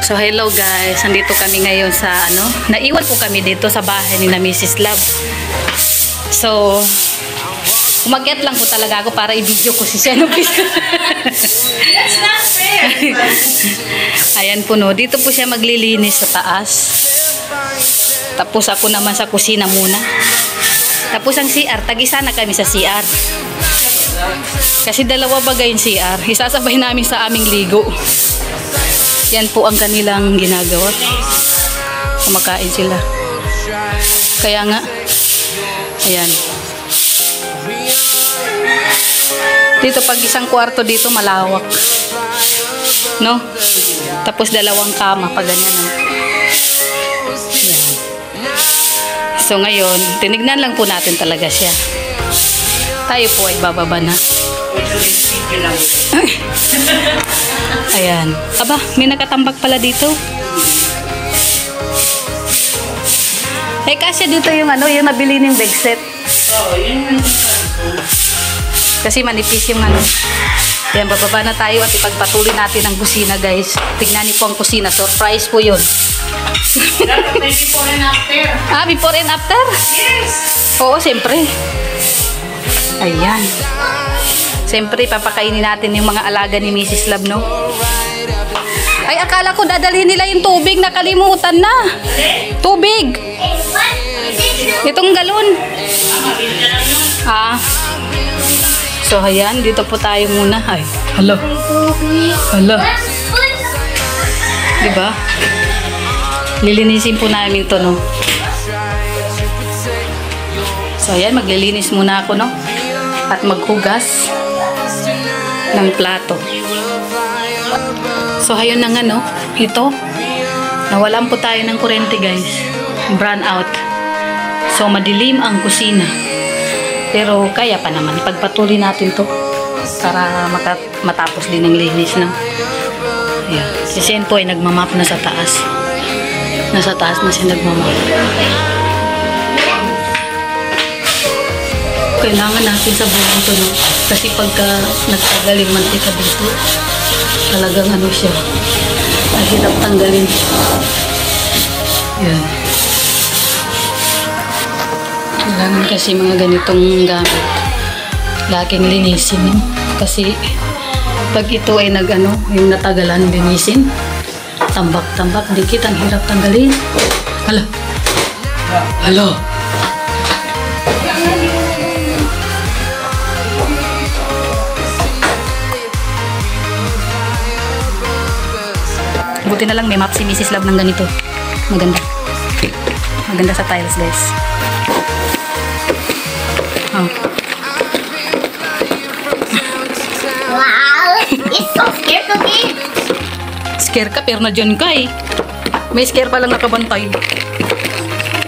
So hello guys, nandito kami ngayon sa naiwan po kami dito sa bahay ni na Mrs. Love. So umakyat lang po talaga ako para i-video ko si Xenopis. That's not fair. Ayan po no, dito po siya maglilinis sa taas. Tapos ako naman sa kusina muna. Tapos ang CR, tag-isa na kami sa CR. Kasi dalawa bagay yung CR. Isasabay namin sa aming ligo. Yan po ang kanilang ginagawa. Kumakain sila. Kaya nga, ayan. Dito pag isang kwarto dito malawak. No? Tapos dalawang kama pag ganyan. No? Ayan. So ngayon, tinignan lang po natin talaga siya. Tayo po ay bababa na. Ayan. Aba, may nakatambak pala dito. Eh, kasi dito yung yung nabili ng bed set. Kasi manipis yung Ayan, bababa na tayo at ipagpatuloy natin ang kusina, guys. Tignan niyo po ang kusina. Surprise po yun. Before and after. Ah, before and after? Yes. Oo, siyempre. Ayan. Siyempre, papakainin natin yung mga alaga ni Mrs. Love, no? Ay, akala ko dadalhin nila yung tubig. Nakalimutan na. Tubig. Itong galon. Ah. So, ayan. Dito po tayo muna. Ay, hello. Hello. Diba? Lilinisin po namin to, no? So, ayan. Maglilinis muna ako, no? At maghugas ng plato. So, ayun na nga, no? Ito. Nawalan po tayo ng kuryente, guys. Brown out. So, madilim ang kusina. Pero, kaya pa naman. Ipagpatuloy natin to para matapos din ang linis, no? Ayan. Si Sen po ay nagmamap na sa taas. Nasa taas na siya nagmamap. Kailangan natin sa buwan to, no? Kasi pagka nagtagal yung mantika dito, talagang siya, mahirap tanggalin. Yan. Kailangan kasi mga ganitong gamit laging linisin, no? Kasi pag ito ay yung natagalan linisin, tambak-tambak, dikit, ang hirap tanggalin. Hala. Hello. Buti na lang may map si Mrs. Love ng ganito. Maganda. Maganda sa tiles, guys. Oh. Wow! It's so scary to me. Scare ka, pero na dyan ka eh. May scare pa lang nakabantay.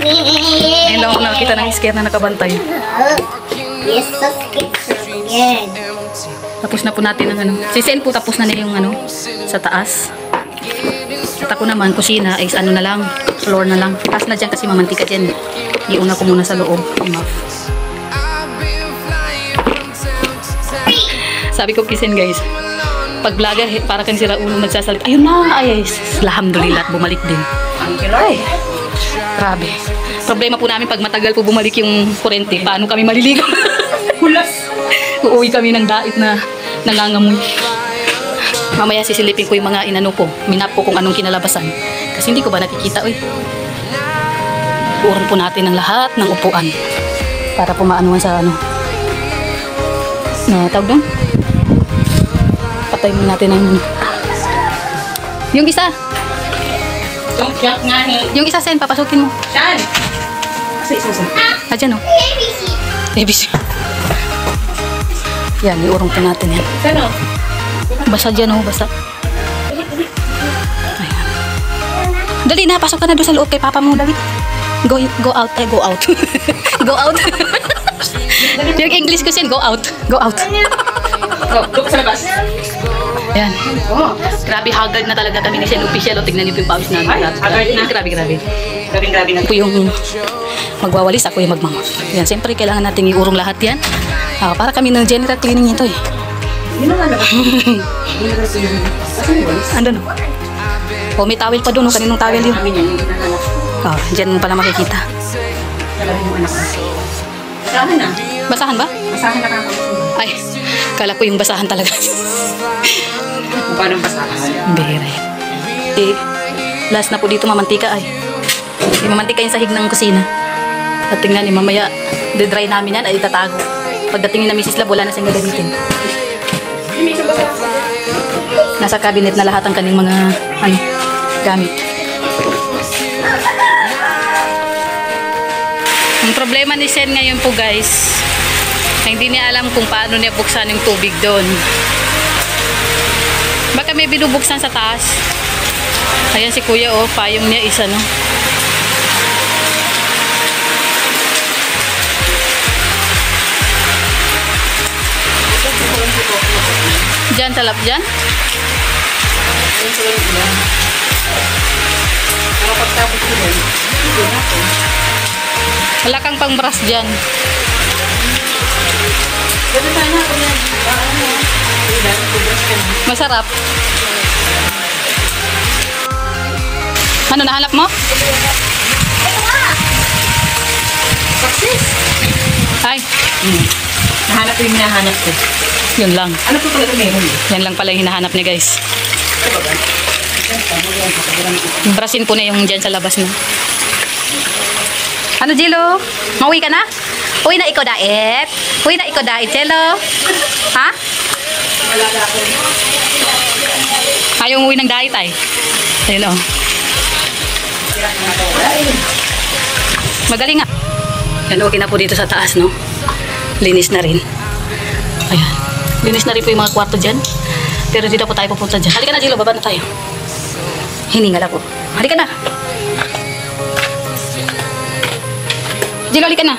Ngayon lang ako nakakita ng scare na nakabantay. It's so scary. Tapos na po natin ang Si Sen po tapos na niya yung sa taas. At ako naman, kusina is na lang, floor na lang. Taas na dyan kasi mamantika dyan. Iuna ko muna sa loob. Sabi ko kisen, guys, pag vlogger, para kan sila ulo nagsasalita. Ayun na, ay, alhamdulillah, bumalik din. Ay, grabe. Problema po namin pag matagal po bumalik yung kurente. Paano kami maliligo? Hulas. Uuwi kami ng dait na nangangamoy. Mamaya sisilipin ko yung mga ko. Minap ko kung anong kinalabasan. Kasi hindi ko ba nakikita, uy. Puuran po natin ang lahat ng upuan. Para pumaanuan sa tawag doon? Patay mo natin ang yung isa. Don't jump nga ni. Yung isa, Sen, papasukin mo. Saan? Isa. Dyan, ABC. Yan, iurong po natin yan. Saan? Basa dyan, basa. Ayan. Dali na, pasok ka na doon sa loob kay papa mo, dali. Go out, go out. Go out. Yung English ko siya, go out. Go out. Go sa labas. Ayan. Grabe, haggard na talaga kami ni Sen official. Tignan niyo yung pawis namin. Haggard na? Grabe. Grabe na. Ako yung magwawalis, ako yung magmamaf. Yan, siyempre kailangan natin iurong lahat yan. Para kami ng general cleaning ito eh. Andun o. Oh, may towel pa doon. Oh, kaninong towel yun? Amin yan, yung hinahanap ko. Oh, dyan mo pala makikita. Dalawa yung anak ko. Basahan na. Basahan ba? Basahan na kako. Ay, kala ko yung basahan talaga. Kung paano basahan. Bihira. Eh, last na po dito mamantika ay. Mamantika yung sahig ng kusina. At tingnan ni mamaya, dry namin yan ay itatago. Pagdating ni na Mrs. Lab, wala na siyang gagamitin. Nasa cabinet na lahat ang kaning mga gamit. Ang problema ni Sen ngayon po guys, hindi niya alam kung paano niya buksan yung tubig doon. Baka may binubuksan sa taas. Ayan si kuya oh, payong niya isa no. Diyan talap dyan? Wala kang pang brush dyan. Masarap. Ano nahanap mo? Success! Ay, Nahanap ko yung hinahanap ko. yun lang. Ano po talaga meron eh? Yan lang pala yung hinahanap niya guys. Brasin po na yung dyan sa labas na. Ano Jilo? Mauwi ka na? Uwi na ikaw dait? Uwi na ikaw dait, Jilo? Ha? Ayaw uwi ng dait ay. Ayun o. Magaling nga. Yan, okay na po dito sa taas, no? Linis na rin. Ayan. Linis na rin po yung mga kwarto dyan. Pero dito po tayo pupunta dyan. Halika na, Jilo. Baba na tayo. Hiningal ako. Halika na. Jilo, halika na.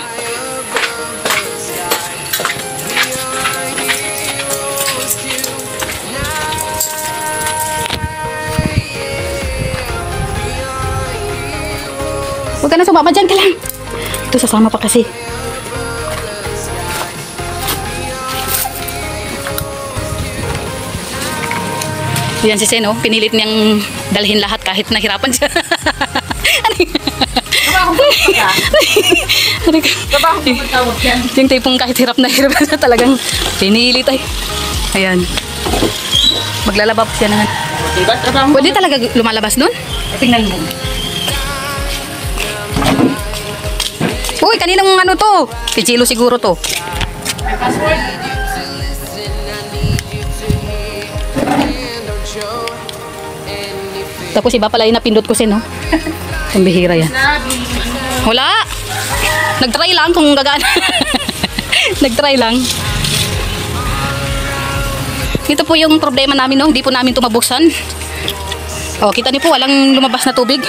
Huwag ka na sumama dyan ka lang. Ito, sasama pa kasi. Yan si Seno, pinilit niyang dalhin lahat kahit nahirapan siya. Yung tipong kahit hirap na hirap na talagang pinilit ay. Ayan. Maglalaba po siya naman. Diba? Trabaho mo. Pwede talaga lumalabas nun? Tingnan mo. Uy, kaninang ano to? Pichilo siguro to. May password. Tapos iba pala yung napindot ko no? Ang bihira yan. Wala. Nag-try lang kung gagana. Nag-try lang. Ito po yung problema namin, no? Hindi po namin ito mabuksan. O, kita niyo po, walang lumabas na tubig.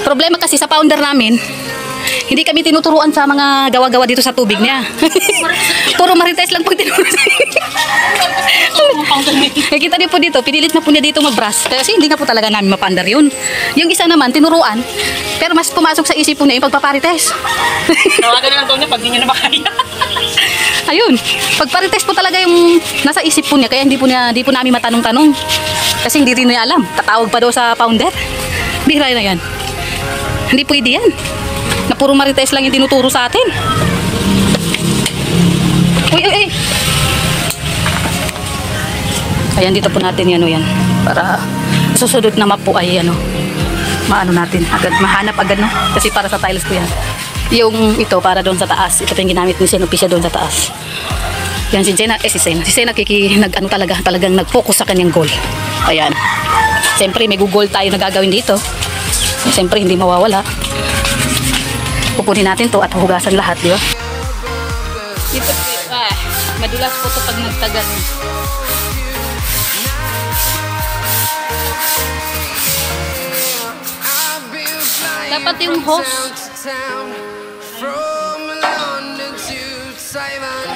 Problema kasi sa founder namin, hindi kami tinuturuan sa mga gawa-gawa dito sa tubig niya. Puro marites lang po tinuruan. Eh, kita niyo po dito, pinilit na po niya dito mag-brush. Kasi hindi nga po talaga namin mapandar yun. Yung isa naman, tinuruan, pero mas pumasok sa isip po niya yung pagpaparites. Tawagan na lang daw niya pag hindi niya na makaya. Ayun, pagparites po talaga yung nasa isip po niya, kaya hindi po namin matanong-tanong. Kasi hindi rin niya alam. Tatawag pa daw sa founder. Bihira na yan. Hindi pwede yan. Na puro marites lang yung tinuturo sa atin. Uy, uy, uy. Ayan, dito po natin yan, yan. Para susunod na map po ay maano natin. Agad, mahanap agad, no? Kasi para sa tiles ko yan. Yung ito, para doon sa taas. Ito pa yung ginamit ni Senopisia doon sa taas. Yan, si Jenna, si Senna talagang nag-focus sa kanyang goal. Ayan. Siyempre, may goal tayo na gagawin dito. Siyempre, hindi mawawala. Pupunin natin to at hugasan lahat, di ba? Dito, madulas po to pag nagtagal. Dapat yung host. From London to Taiwan,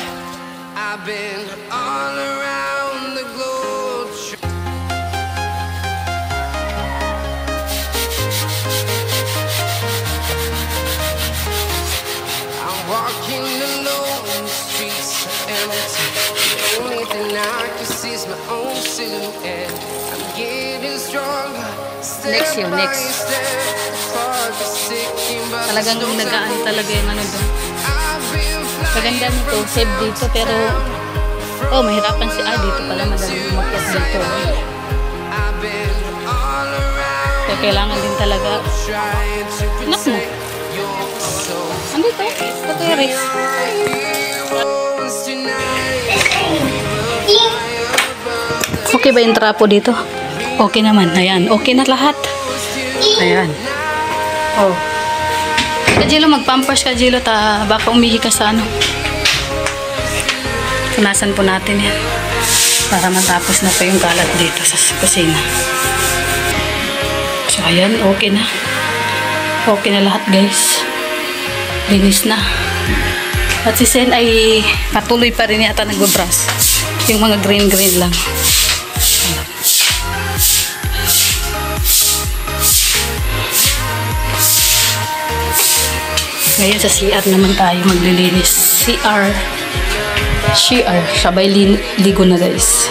I've been all around the globe. I'm walking alone, the streets are empty. The only thing I can see is my own silhouette. I'm getting stronger. Next yun, next. Talagang nagaan talaga yung ano doon. Maganda nito, save dito, pero mahirapan si dito pala madaling umakyat dito. Kaya kailangan din talaga anak mo. Andito, katuiris. Okay ba yung trapo dito? Okay naman. Ayan. Okay na lahat. Ayan. Oh. Kajilo, mag-pampers ka, Jilo. Baka umihi ka sa ano. Punasan po natin yan. Para matapos na pa yung kalat dito sa kusina. So, ayan. Okay na. Okay na lahat, guys. Linis na. At si Sen ay patuloy pa rin yata nagbabrush. Yung mga green-green lang. Ngayon sa CR naman tayo maglilinis. CR. Sabay ligo na guys.